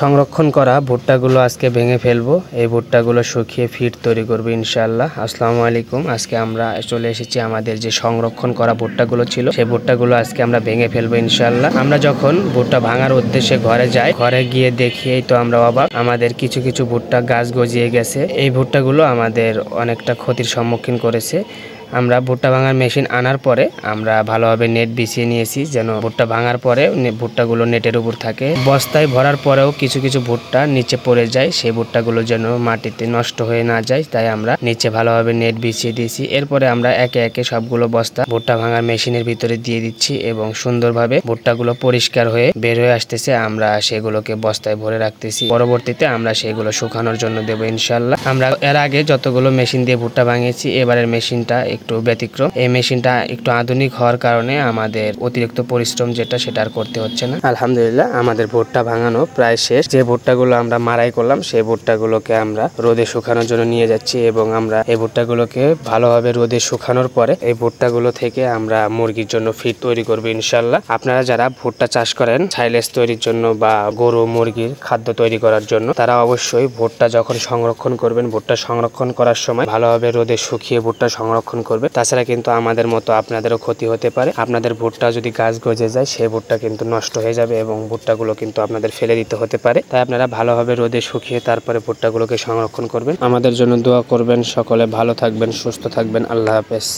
সংরক্ষণ করা ভুট্টাগুলো আজকে ভেঙে ফেলবো। এই ভুট্টাগুলো শুকিয়ে ফিট তৈরি করবো ইনশাআল্লাহ। আসসালামু আলাইকুম। আজকে আমরা চলে এসেছি আমাদের যে সংরক্ষণ করা ভুট্টাগুলো ছিল, সেই ভুট্টাগুলো আজকে আমরা ভেঙে ফেলবো ইনশাআল্লাহ। আমরা যখন ভুট্টা ভাঙার উদ্দেশ্যে ঘরে যাই, ঘরে গিয়ে দেখি তো আমরা অবাক, আমাদের কিছু কিছু ভুট্টা গাছ গজিয়ে গেছে। এই ভুট্টাগুলো আমাদের অনেকটা ক্ষতির সম্মুখীন করেছে। আমরা ভুট্টা ভাঙার মেশিন আনার পরে আমরা ভালোভাবে নেট বিছিয়ে নিয়েছি, যেন ভুট্টা ভাঙার পরে ভুট্টাগুলো নেটের উপর থাকে। বস্তায় ভরার পরেও কিছু কিছু ভুট্টা নিচে পড়ে যায়, সেই ভুট্টাগুলো যেন মাটিতে নষ্ট হয়ে না যায়, তাই আমরা নিচে ভালোভাবে নেট বিছিয়ে দিয়েছি। এরপরে আমরা একে একে সবগুলো বস্তা ভুট্টা ভাঙার মেশিনের ভিতরে দিয়ে দিচ্ছি এবং সুন্দরভাবে ভুট্টাগুলো পরিষ্কার হয়ে বের হয়ে আসতেছে। আমরা সেগুলোকে বস্তায় ভরে রাখতেছি। পরবর্তীতে আমরা সেগুলো শুকানোর জন্য দেবো ইনশাল্লাহ। আমরা এর আগে যতগুলো মেশিন দিয়ে ভুট্টা ভাঙিয়েছি, এবারের মেশিনটা একটু ব্যতিক্রম। এই মেশিনটা একটু আধুনিক হওয়ার কারণে আমাদের অতিরিক্ত পরিশ্রম যেটা সেটা আর করতে হচ্ছে না। আলহামদুলিল্লাহ, আমাদের ভুট্টা ভাঙানো প্রায় শেষ। যে ভুট্টাগুলো আমরা মাড়াই করলাম, সেই ভুট্টাগুলোকে আমরা রোদে শুকানোর জন্য নিয়ে যাচ্ছি এবং আমরা এই ভুট্টাগুলোকে ভালোভাবে রোদে শুকানোর পরে এই ভুট্টাগুলো থেকে আমরা মুরগির জন্য ফিড তৈরি করবো ইনশাল্লাহ। আপনারা যারা ভুট্টা চাষ করেন সাইলেজ তৈরির জন্য বা গরু মুরগির খাদ্য তৈরি করার জন্য, তারা অবশ্যই ভুট্টা যখন সংরক্ষণ করবেন, ভুট্টা সংরক্ষণ করার সময় ভালোভাবে রোদে শুকিয়ে ভুট্টা সংরক্ষণ করবে। তাছাড়া কিন্তু আমাদের মতো আপনাদেরও ক্ষতি হতে পারে। আপনাদের ভুট্টা যদি গাছ গজে যায়, সেই ভুট্টা কিন্তু নষ্ট হয়ে যাবে এবং ভুট্টাগুলো কিন্তু আপনাদের ফেলে দিতে হতে পারে। তাই আপনারা ভালোভাবে রোদে শুকিয়ে তারপরে ভুট্টাগুলোকে সংরক্ষণ করবেন। আমাদের জন্য দোয়া করবেন। সকলে ভালো থাকবেন, সুস্থ থাকবেন। আল্লাহ হাফেজ।